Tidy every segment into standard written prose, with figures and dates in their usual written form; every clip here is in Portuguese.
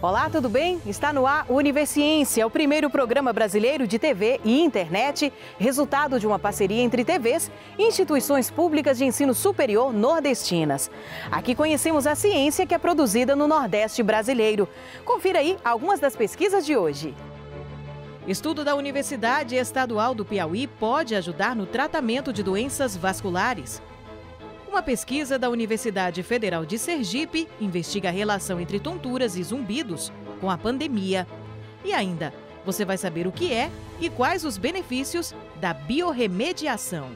Olá, tudo bem? Está no ar o Universiência, o primeiro programa brasileiro de TV e internet, resultado de uma parceria entre TVs e instituições públicas de ensino superior nordestinas. Aqui conhecemos a ciência que é produzida no Nordeste brasileiro. Confira aí algumas das pesquisas de hoje. Estudo da Universidade Estadual do Piauí pode ajudar no tratamento de doenças vasculares. Uma pesquisa da Universidade Federal de Sergipe investiga a relação entre tonturas e zumbidos com a pandemia. E ainda, você vai saber o que é e quais os benefícios da biorremediação.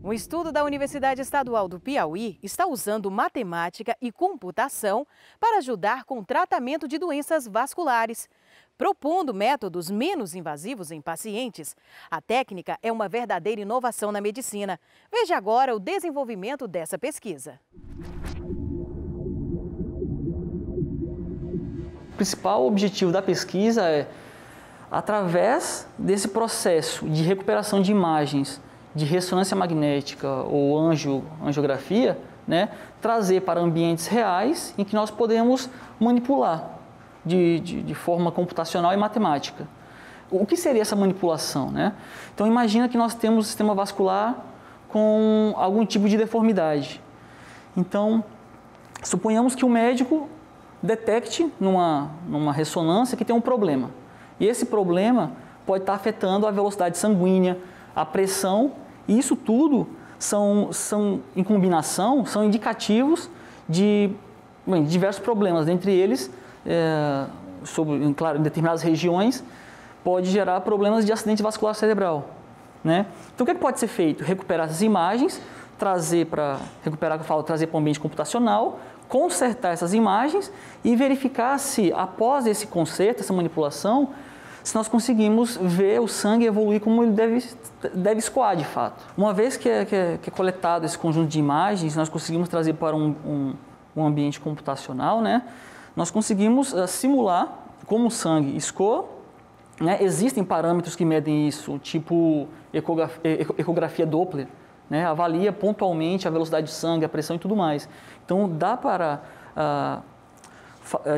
Um estudo da Universidade Estadual do Piauí está usando matemática e computação para ajudar com o tratamento de doenças vasculares. Propondo métodos menos invasivos em pacientes, a técnica é uma verdadeira inovação na medicina. Veja agora o desenvolvimento dessa pesquisa. O principal objetivo da pesquisa é, através desse processo de recuperação de imagens de ressonância magnética ou angiografia, trazer para ambientes reais em que nós podemos manipular de forma computacional e matemática. O que seria essa manipulação? Então imagina que nós temos um sistema vascular com algum tipo de deformidade. Então, suponhamos que o médico detecte numa ressonância que tem um problema. E esse problema pode estar afetando a velocidade sanguínea, a pressão, e isso tudo são em combinação, são indicativos de diversos problemas, dentre eles, claro, em determinadas regiões, pode gerar problemas de acidente vascular cerebral. Então, o que pode ser feito? Recuperar essas imagens, trazer para o ambiente computacional, consertar essas imagens e verificar se, após esse conserto, essa manipulação, se nós conseguimos ver o sangue evoluir como ele deve escoar de fato. Uma vez que é coletado esse conjunto de imagens, nós conseguimos trazer para um ambiente computacional, nós conseguimos simular como o sangue escoa. Existem parâmetros que medem isso, tipo ecografia Doppler, avalia pontualmente a velocidade do sangue, a pressão e tudo mais. Então, dá para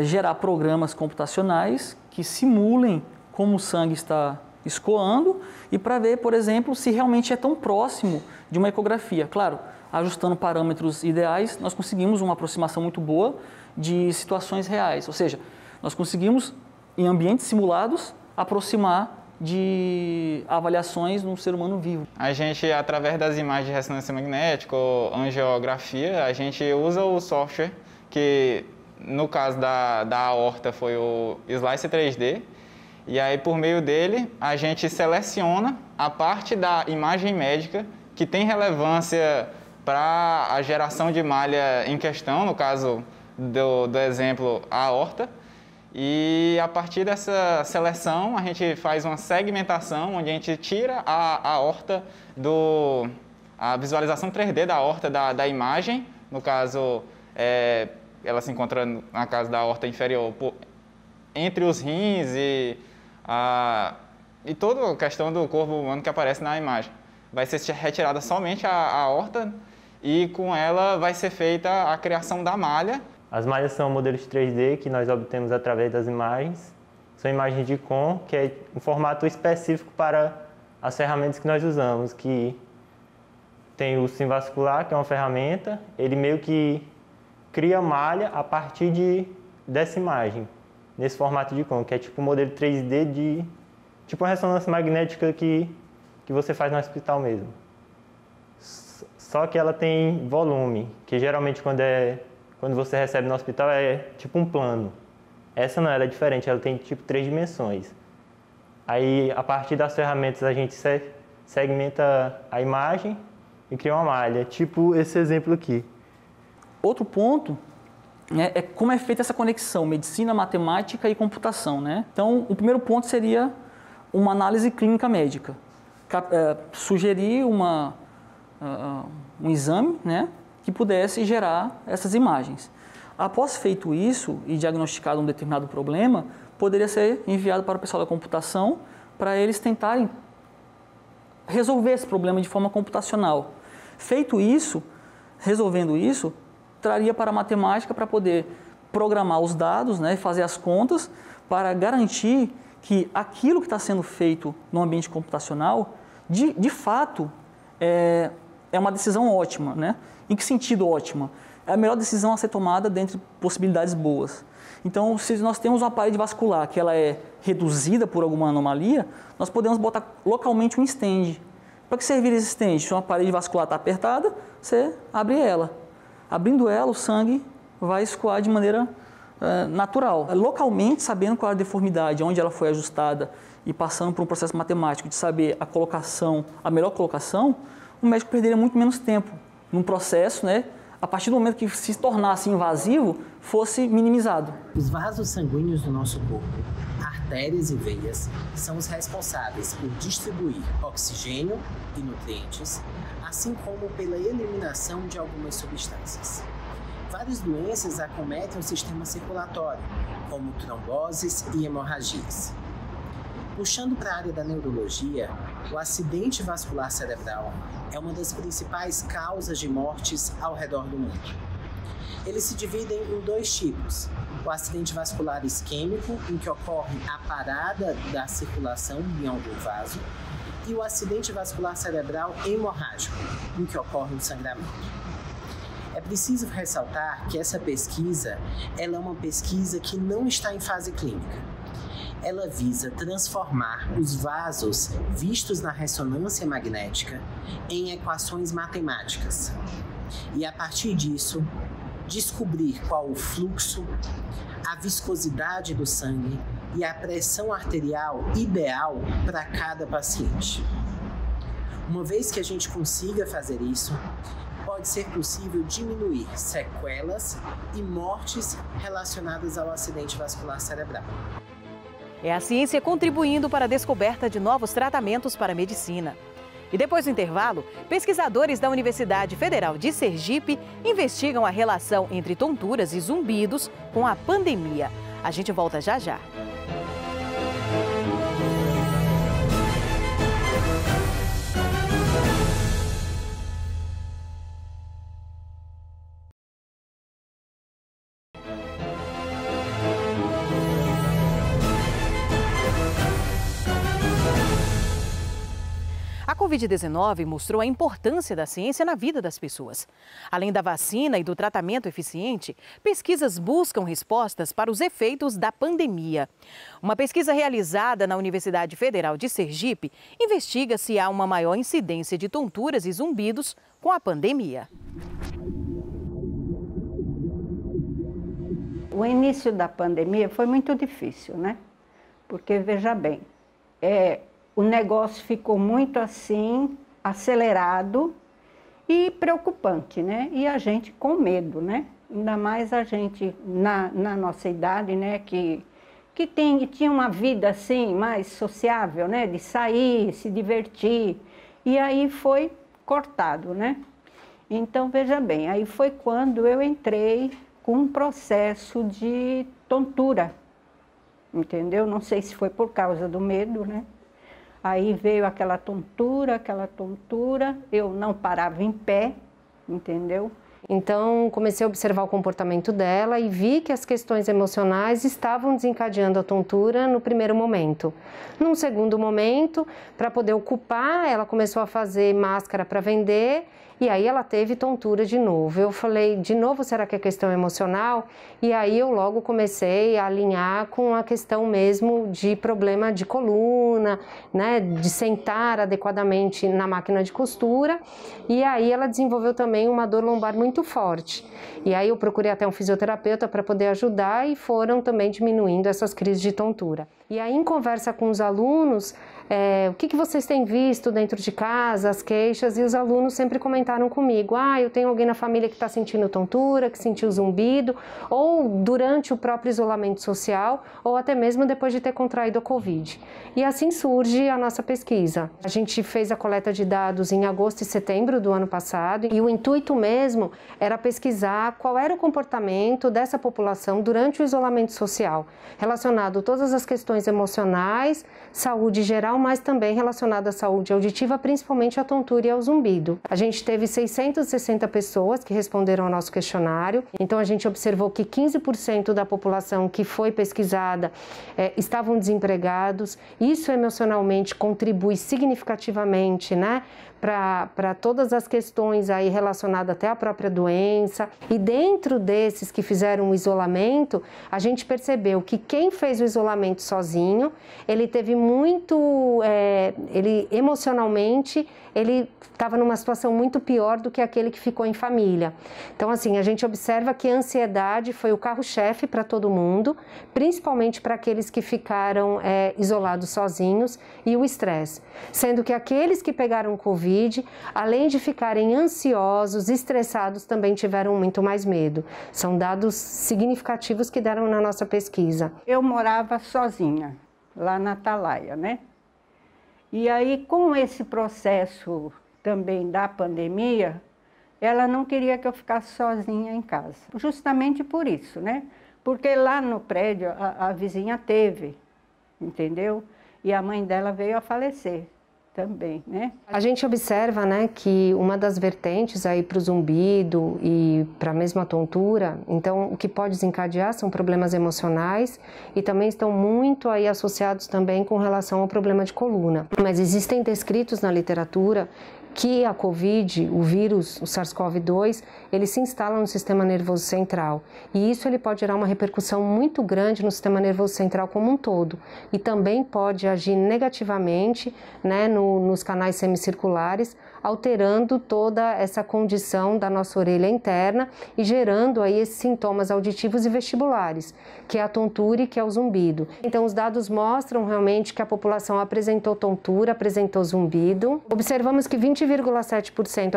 gerar programas computacionais que simulem como o sangue está escoando e para ver, por exemplo, se realmente é tão próximo de uma ecografia. Claro, ajustando parâmetros ideais, nós conseguimos uma aproximação muito boa de situações reais. Ou seja, nós conseguimos, em ambientes simulados, aproximar de avaliações no ser humano vivo. A gente, através das imagens de ressonância magnética ou angiografia, a gente usa o software que, no caso da aorta, foi o Slice 3D. E aí, por meio dele, a gente seleciona a parte da imagem médica que tem relevância para a geração de malha em questão, no caso do exemplo, a aorta. E a partir dessa seleção, a gente faz uma segmentação, onde a gente tira a aorta a visualização 3D da aorta da imagem. No caso, ela se encontra, na casa da aorta inferior, entre os rins e toda a questão do corpo humano que aparece na imagem. Vai ser retirada somente a aorta e com ela vai ser feita a criação da malha. As malhas são modelos 3D que nós obtemos através das imagens. São imagens de COM, que é um formato específico para as ferramentas que nós usamos, que tem o SimVascular, que é uma ferramenta, ele meio que cria malha a partir dessa imagem, nesse formato de COM, que é tipo um modelo 3D tipo uma ressonância magnética que você faz no hospital mesmo. Só que ela tem volume, que geralmente quando você recebe no hospital é tipo um plano. Essa não, ela é diferente, ela tem tipo 3 dimensões. Aí, a partir das ferramentas, a gente segmenta a imagem e cria uma malha, tipo esse exemplo aqui. Outro ponto é como é feita essa conexão, medicina, matemática e computação, né? Então, o primeiro ponto seria uma análise clínica médica. Sugerir um exame, né, que pudesse gerar essas imagens. Após feito isso e diagnosticado um determinado problema, poderia ser enviado para o pessoal da computação para eles tentarem resolver esse problema de forma computacional. Feito isso, resolvendo isso, traria para a matemática para poder programar os dados, né, fazer as contas para garantir que aquilo que está sendo feito no ambiente computacional, de fato, é uma decisão ótima, né? Em que sentido ótima? É a melhor decisão a ser tomada dentre possibilidades boas. Então, se nós temos uma parede vascular que ela é reduzida por alguma anomalia, nós podemos botar localmente um stent. Para que servir esse stent? Se uma parede vascular está apertada, você abre ela. Abrindo ela, o sangue vai escoar de maneira natural. Localmente, sabendo qual é a deformidade, onde ela foi ajustada e passando por um processo matemático de saber a colocação, a melhor colocação, o médico perderia muito menos tempo num processo, né? A partir do momento que se tornasse invasivo, fosse minimizado. Os vasos sanguíneos do nosso corpo, artérias e veias, são os responsáveis por distribuir oxigênio e nutrientes, assim como pela eliminação de algumas substâncias. Várias doenças acometem o sistema circulatório, como tromboses e hemorragias. Puxando para a área da neurologia, o acidente vascular cerebral é uma das principais causas de mortes ao redor do mundo. Eles se dividem em dois tipos: o acidente vascular isquêmico, em que ocorre a parada da circulação em algum vaso, e o acidente vascular cerebral hemorrágico, em que ocorre o sangramento. É preciso ressaltar que essa pesquisa ela é uma pesquisa que não está em fase clínica. Ela visa transformar os vasos vistos na ressonância magnética em equações matemáticas e, a partir disso, descobrir qual o fluxo, a viscosidade do sangue e a pressão arterial ideal para cada paciente. Uma vez que a gente consiga fazer isso, pode ser possível diminuir sequelas e mortes relacionadas ao acidente vascular cerebral. É a ciência contribuindo para a descoberta de novos tratamentos para a medicina. E depois do intervalo, pesquisadores da Universidade Federal de Sergipe investigam a relação entre tonturas e zumbidos com a pandemia. A gente volta já já. A Covid-19 mostrou a importância da ciência na vida das pessoas. Além da vacina e do tratamento eficiente, pesquisas buscam respostas para os efeitos da pandemia. Uma pesquisa realizada na Universidade Federal de Sergipe investiga se há uma maior incidência de tonturas e zumbidos com a pandemia. O início da pandemia foi muito difícil, né? Porque, veja bem, o negócio ficou muito assim, acelerado e preocupante, né? E a gente com medo, né? Ainda mais a gente na nossa idade, né? Que tinha uma vida assim, mais sociável, né? De sair, se divertir. E aí foi cortado, né? Então, veja bem, aí foi quando eu entrei com um processo de tontura, entendeu? Não sei se foi por causa do medo, né? Aí veio aquela tontura, eu não parava em pé, entendeu? Então, comecei a observar o comportamento dela e vi que as questões emocionais estavam desencadeando a tontura no primeiro momento. Num segundo momento, para poder ocupar, ela começou a fazer máscara para vender e aí ela teve tontura de novo. Eu falei, de novo, será que é questão emocional? E aí eu logo comecei a alinhar com a questão mesmo de problema de coluna, né, de sentar adequadamente na máquina de costura. E aí ela desenvolveu também uma dor lombar muito forte. E aí eu procurei até um fisioterapeuta para poder ajudar e foram também diminuindo essas crises de tontura. E aí em conversa com os alunos, o que vocês têm visto dentro de casa, as queixas, e os alunos sempre comentaram comigo, eu tenho alguém na família que está sentindo tontura, que sentiu zumbido, ou durante o próprio isolamento social, ou até mesmo depois de ter contraído a Covid. E assim surge a nossa pesquisa. A gente fez a coleta de dados em agosto e setembro do ano passado, e o intuito mesmo era pesquisar qual era o comportamento dessa população durante o isolamento social, relacionado a todas as questões emocionais, saúde geral, mas também relacionado à saúde auditiva, principalmente à tontura e ao zumbido. A gente teve 660 pessoas que responderam ao nosso questionário, então a gente observou que 15% da população que foi pesquisada estavam desempregados. Isso emocionalmente contribui significativamente, né, para todas as questões aí relacionadas até à própria doença. E dentro desses que fizeram o isolamento, a gente percebeu que quem fez o isolamento sozinho, ele teve muito, ele emocionalmente, ele estava numa situação muito pior do que aquele que ficou em família. Então, assim, a gente observa que a ansiedade foi o carro-chefe para todo mundo, principalmente para aqueles que ficaram isolados sozinhos, e o estresse. Sendo que aqueles que pegaram Covid, além de ficarem ansiosos, estressados, também tiveram muito mais medo. São dados significativos que deram na nossa pesquisa. Eu morava sozinha, lá na Atalaia, né? E aí, com esse processo também da pandemia, ela não queria que eu ficasse sozinha em casa. Justamente por isso, né? Porque lá no prédio a vizinha teve, entendeu? E a mãe dela veio a falecer também, né? A gente observa, né, que uma das vertentes aí para o zumbido e para a mesma tontura, então o que pode desencadear são problemas emocionais e também estão muito aí associados também com relação ao problema de coluna. Mas existem descritos na literatura que a Covid, o vírus, o SARS-CoV-2, ele se instala no sistema nervoso central. E isso ele pode gerar uma repercussão muito grande no sistema nervoso central como um todo. E também pode agir negativamente, né, nos canais semicirculares, alterando toda essa condição da nossa orelha interna e gerando aí esses sintomas auditivos e vestibulares, que é a tontura e que é o zumbido. Então, os dados mostram realmente que a população apresentou tontura, apresentou zumbido. Observamos que 20,7%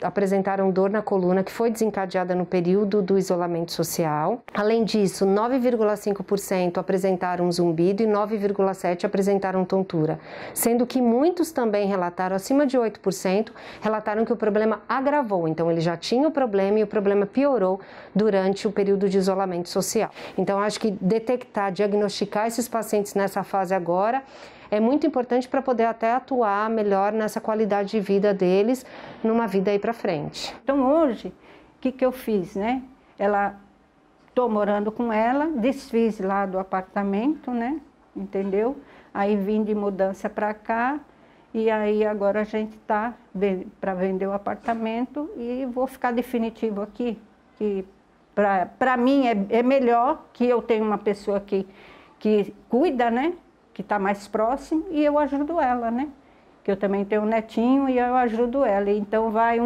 apresentaram dor na coluna, que foi desencadeada no período do isolamento social. Além disso, 9,5% apresentaram zumbido e 9,7% apresentaram tontura, sendo que muitos também relataram, acima de 8%, relataram que o problema agravou. Então, ele já tinha o problema e o problema piorou durante o período de isolamento social. Então, acho que detectar, diagnosticar esses pacientes nessa fase agora é muito importante para poder até atuar melhor nessa qualidade de vida deles, numa vida aí para frente. Então, hoje, o que eu fiz, né? Estou morando com ela, desfiz lá do apartamento, né? Entendeu? Aí vim de mudança para cá. E aí agora a gente está para vender o apartamento e vou ficar definitivo aqui. Que para mim é melhor que eu tenha uma pessoa que cuida, né? Que está mais próximo e eu ajudo ela, né? Que eu também tenho um netinho e eu ajudo ela. Então vai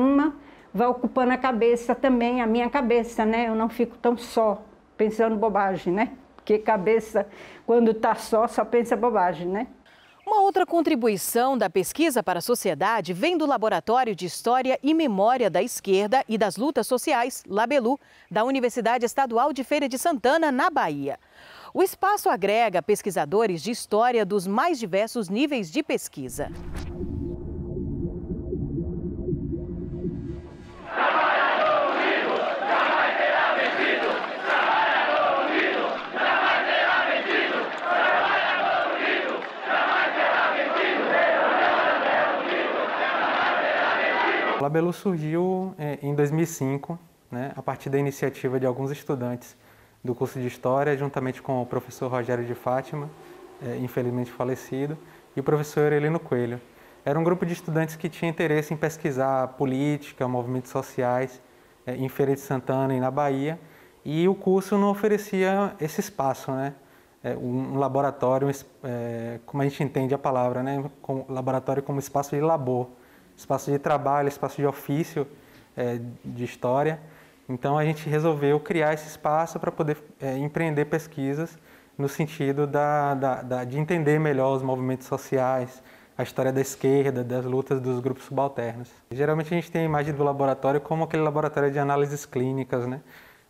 ocupando a cabeça também, a minha cabeça, né? Eu não fico tão só pensando bobagem, né? Porque cabeça, quando está só pensa bobagem, né? Uma outra contribuição da pesquisa para a sociedade vem do Laboratório de História e Memória da Esquerda e das Lutas Sociais, Labelu, da Universidade Estadual de Feira de Santana, na Bahia. O espaço agrega pesquisadores de história dos mais diversos níveis de pesquisa. O Labelu surgiu em 2005, né, a partir da iniciativa de alguns estudantes do curso de História, juntamente com o professor Rogério de Fátima, infelizmente falecido, e o professor Aurelino Coelho. Era um grupo de estudantes que tinha interesse em pesquisar política, movimentos sociais em Feira de Santana e na Bahia, e o curso não oferecia esse espaço, né? Um laboratório, como a gente entende a palavra, né? Laboratório como espaço de labor, espaço de trabalho, espaço de ofício de história. Então a gente resolveu criar esse espaço para poder empreender pesquisas no sentido de entender melhor os movimentos sociais, a história da esquerda, das lutas dos grupos subalternos. Geralmente a gente tem a imagem do laboratório como aquele laboratório de análises clínicas, né?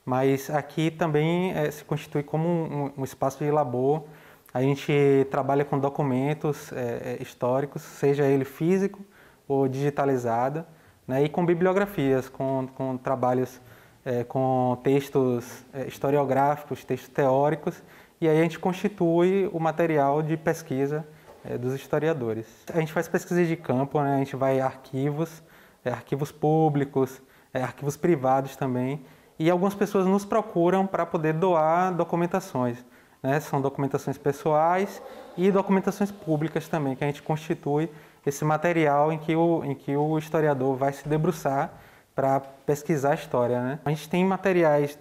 Mas aqui também se constitui como um espaço de labor. A gente trabalha com documentos históricos, seja ele físico ou digitalizado, né? E com bibliografias, com trabalhos com textos historiográficos, textos teóricos, e aí a gente constitui o material de pesquisa dos historiadores. A gente faz pesquisa de campo, né? A gente vai a arquivos, arquivos públicos, arquivos privados também, e algumas pessoas nos procuram para poder doar documentações, né? São documentações pessoais e documentações públicas também, que a gente constitui esse material em que o historiador vai se debruçar para pesquisar a história, né? A gente tem materiais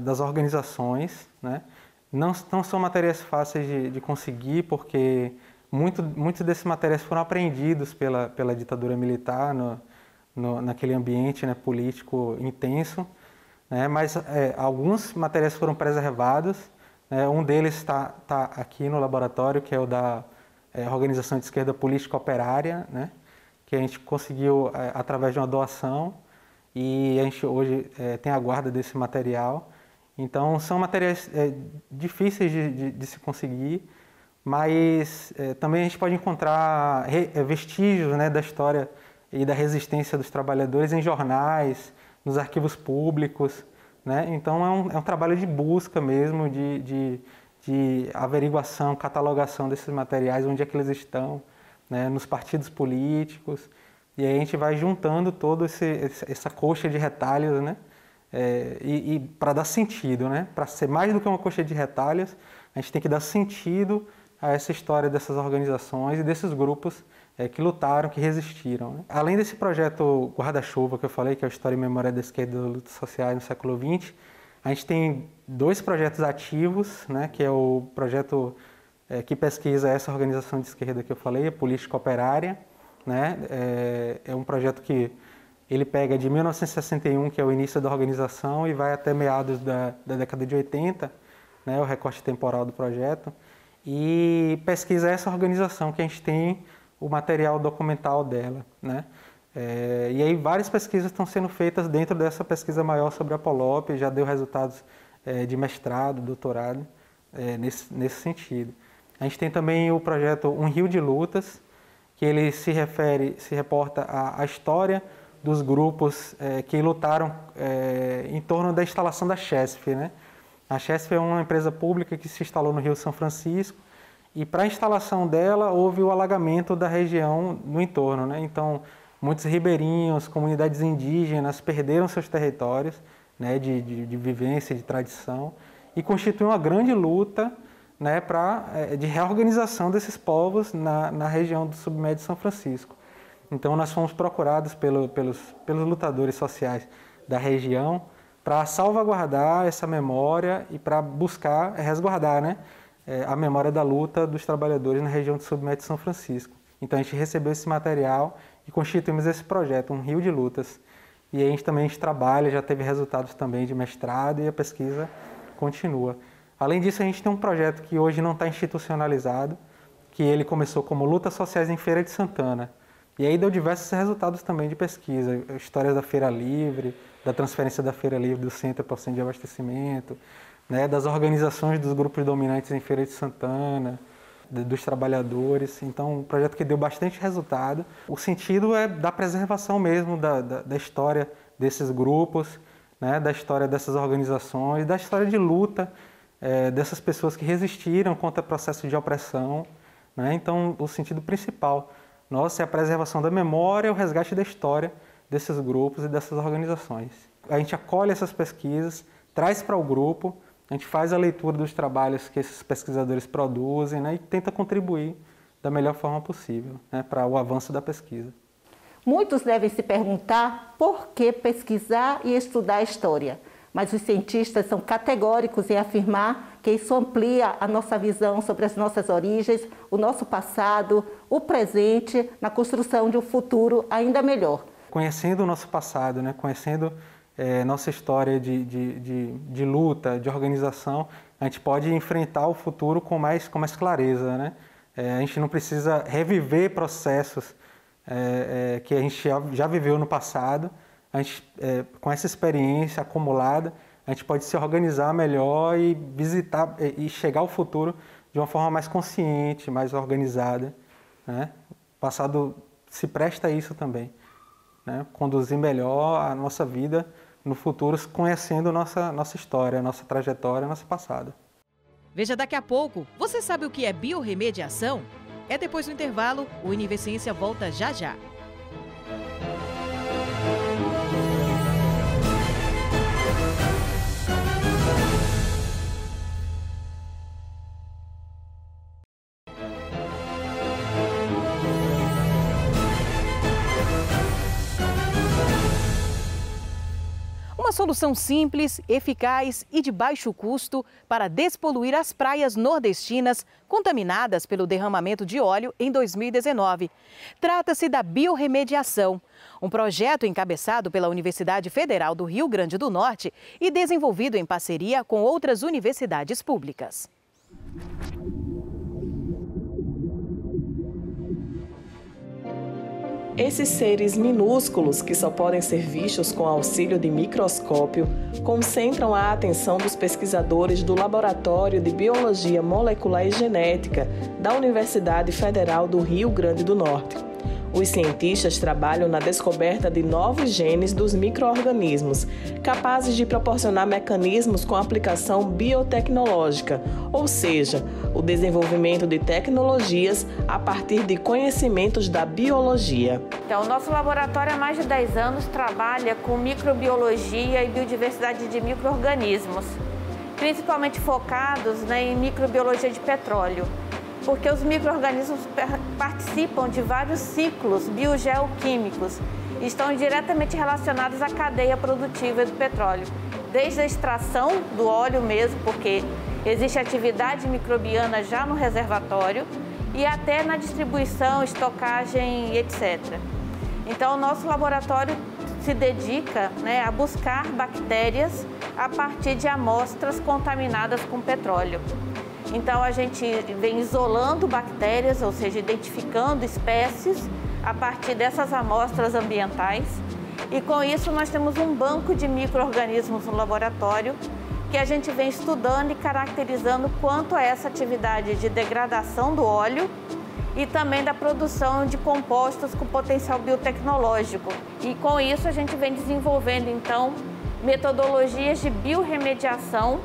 das organizações, né? Não são materiais fáceis de conseguir, porque muitos desses materiais foram apreendidos pela ditadura militar naquele ambiente, né, político intenso, né? Mas alguns materiais foram preservados, né? Um deles está aqui no laboratório, que é o da Organização de Esquerda Política Operária, né? Que a gente conseguiu através de uma doação, e a gente hoje tem a guarda desse material. Então, são materiais difíceis de se conseguir, mas também a gente pode encontrar vestígios, né, da história e da resistência dos trabalhadores em jornais, nos arquivos públicos, né? Então, é um trabalho de busca mesmo, de averiguação, catalogação desses materiais, onde é que eles estão, né, nos partidos políticos, e aí a gente vai juntando toda essa coxa de retalhos, né? E para dar sentido, né? Para ser mais do que uma coxa de retalhos, a gente tem que dar sentido a essa história dessas organizações e desses grupos que lutaram, que resistiram, né? Além desse projeto Guarda-Chuva que eu falei, que é a História e Memória da Esquerda e das Lutas Sociais no século XX, a gente tem 2 projetos ativos, né? Que é o projeto que pesquisa essa organização de esquerda que eu falei, a Política Operária, né? É um projeto que ele pega de 1961, que é o início da organização, e vai até meados da década de 80, né, o recorte temporal do projeto, e pesquisa essa organização, que a gente tem o material documental dela, né? E aí várias pesquisas estão sendo feitas dentro dessa pesquisa maior sobre a Polop, já deu resultados de mestrado, doutorado, nesse sentido. A gente tem também o projeto Um Rio de Lutas, que ele se reporta à história dos grupos que lutaram em torno da instalação da Chesf, né? A Chesf é uma empresa pública que se instalou no Rio São Francisco, e para a instalação dela houve o alagamento da região no entorno, né? Então, muitos ribeirinhos, comunidades indígenas perderam seus territórios, né, de vivência, de tradição, e constitui uma grande luta, né, de reorganização desses povos na região do submédio São Francisco. Então, nós fomos procurados pelos lutadores sociais da região para salvaguardar essa memória e para buscar resguardar, né, a memória da luta dos trabalhadores na região do submédio São Francisco. Então, a gente recebeu esse material e constituímos esse projeto, Um Rio de Lutas. E aí a gente trabalha, já teve resultados também de mestrado, e a pesquisa continua. Além disso, a gente tem um projeto que hoje não está institucionalizado, que ele começou como Lutas Sociais em Feira de Santana. E aí deu diversos resultados também de pesquisa, histórias da Feira Livre, da transferência da Feira Livre do Centro para o Centro de Abastecimento, né, das organizações dos grupos dominantes em Feira de Santana, dos trabalhadores. Então, um projeto que deu bastante resultado. O sentido é da preservação mesmo da história desses grupos, né, da história dessas organizações, da história de luta dessas pessoas que resistiram contra o processo de opressão, né? Então, o sentido principal nosso é a preservação da memória e o resgate da história desses grupos e dessas organizações. A gente acolhe essas pesquisas, traz para o grupo, a gente faz a leitura dos trabalhos que esses pesquisadores produzem, né, e tenta contribuir da melhor forma possível, né, para o avanço da pesquisa. Muitos devem se perguntar por que pesquisar e estudar a história, mas os cientistas são categóricos em afirmar que isso amplia a nossa visão sobre as nossas origens, o nosso passado, o presente, na construção de um futuro ainda melhor. Conhecendo o nosso passado, né, conhecendo nossa história de luta, de organização, a gente pode enfrentar o futuro com mais clareza, né? A gente não precisa reviver processos que a gente já viveu no passado. A gente, com essa experiência acumulada, a gente pode se organizar melhor e visitar e chegar ao futuro de uma forma mais consciente, mais organizada, né? O passado se presta a isso também, né? Conduzir melhor a nossa vida no futuro, conhecendo nossa história, nossa trajetória, nosso passado. Veja daqui a pouco. Você sabe o que é biorremediação? É depois do intervalo. O Univerciência volta já já. Uma solução simples, eficaz e de baixo custo para despoluir as praias nordestinas contaminadas pelo derramamento de óleo em 2019. Trata-se da biorremediação, um projeto encabeçado pela Universidade Federal do Rio Grande do Norte e desenvolvido em parceria com outras universidades públicas. Esses seres minúsculos, que só podem ser vistos com auxílio de microscópio, concentram a atenção dos pesquisadores do Laboratório de Biologia Molecular e Genética da Universidade Federal do Rio Grande do Norte. Os cientistas trabalham na descoberta de novos genes dos micro-organismos, capazes de proporcionar mecanismos com aplicação biotecnológica, ou seja, o desenvolvimento de tecnologias a partir de conhecimentos da biologia. Então, o nosso laboratório há mais de 10 anos trabalha com microbiologia e biodiversidade de micro-organismos, principalmente focados em microbiologia de petróleo, porque os micro-organismos participam de vários ciclos biogeoquímicos e estão diretamente relacionados à cadeia produtiva do petróleo, desde a extração do óleo mesmo, porque existe atividade microbiana já no reservatório, e até na distribuição, estocagem, etc. Então, o nosso laboratório se dedica, a buscar bactérias a partir de amostras contaminadas com petróleo. Então, a gente vem isolando bactérias, ou seja, identificando espécies a partir dessas amostras ambientais. E com isso, nós temos um banco de micro-organismos no laboratório que a gente vem estudando e caracterizando quanto a essa atividade de degradação do óleo e também da produção de compostos com potencial biotecnológico. E com isso, a gente vem desenvolvendo, então, metodologias de biorremediação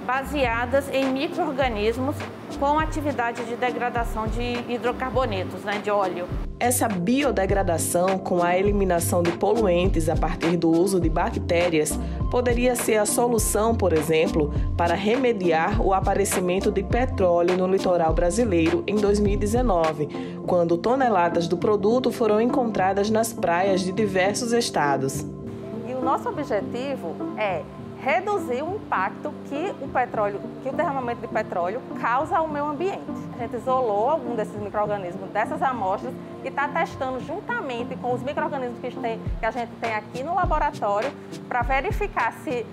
baseadas em micro-organismos com atividade de degradação de hidrocarbonetos, de óleo. Essa biodegradação com a eliminação de poluentes a partir do uso de bactérias poderia ser a solução, por exemplo, para remediar o aparecimento de petróleo no litoral brasileiro em 2019, quando toneladas do produto foram encontradas nas praias de diversos estados. E o nosso objetivo é reduzir o impacto que o derramamento de petróleo causa ao meio ambiente. A gente isolou algum desses micro-organismos dessas amostras e está testando juntamente com os micro-organismos que a gente tem aqui no laboratório para verificar se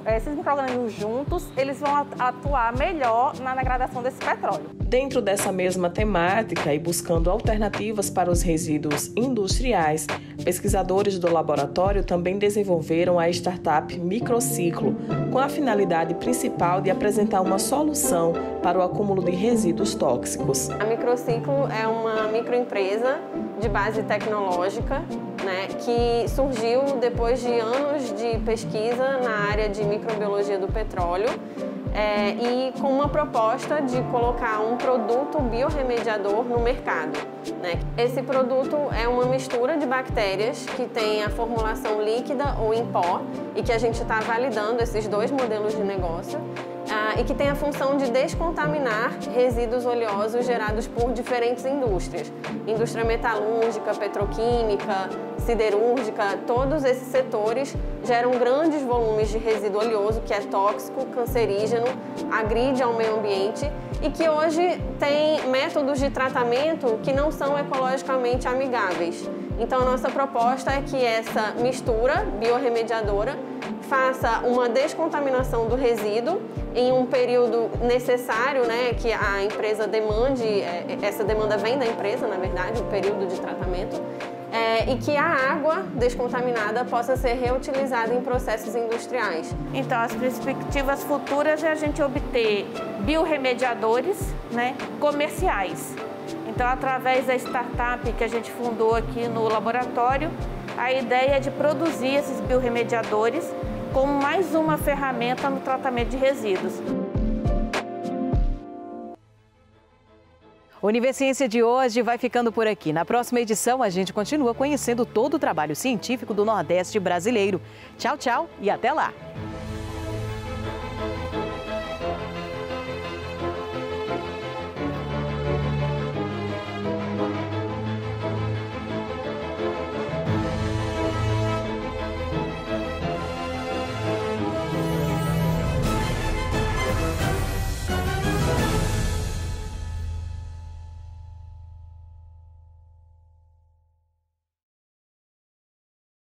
esses micro-organismos juntos eles vão atuar melhor na degradação desse petróleo. Dentro dessa mesma temática e buscando alternativas para os resíduos industriais, pesquisadores do laboratório também desenvolveram a startup Microciclo, com a finalidade principal de apresentar uma solução para o acúmulo de resíduos tóxicos. A Microciclo é uma microempresa de base tecnológica, que surgiu depois de anos de pesquisa na área de microbiologia do petróleo e com uma proposta de colocar um produto biorremediador no mercado. Esse produto é uma mistura de bactérias que tem a formulação líquida ou em pó e que a gente está validando esses dois modelos de negócio e que tem a função de descontaminar resíduos oleosos gerados por diferentes indústrias. Indústria metalúrgica, petroquímica, siderúrgica, todos esses setores geram grandes volumes de resíduo oleoso que é tóxico, cancerígeno, agride ao meio ambiente e que hoje tem métodos de tratamento que não são ecologicamente amigáveis. Então, a nossa proposta é que essa mistura biorremediadora faça uma descontaminação do resíduo em um período necessário, né, que a empresa demande, essa demanda vem da empresa, na verdade, o período de tratamento, e que a água descontaminada possa ser reutilizada em processos industriais. Então, as perspectivas futuras é a gente obter biorremediadores, né, comerciais. Então, através da startup que a gente fundou aqui no laboratório, a ideia é de produzir esses biorremediadores como mais uma ferramenta no tratamento de resíduos. O Univerciência de hoje vai ficando por aqui. Na próxima edição, a gente continua conhecendo todo o trabalho científico do Nordeste brasileiro. Tchau, tchau e até lá!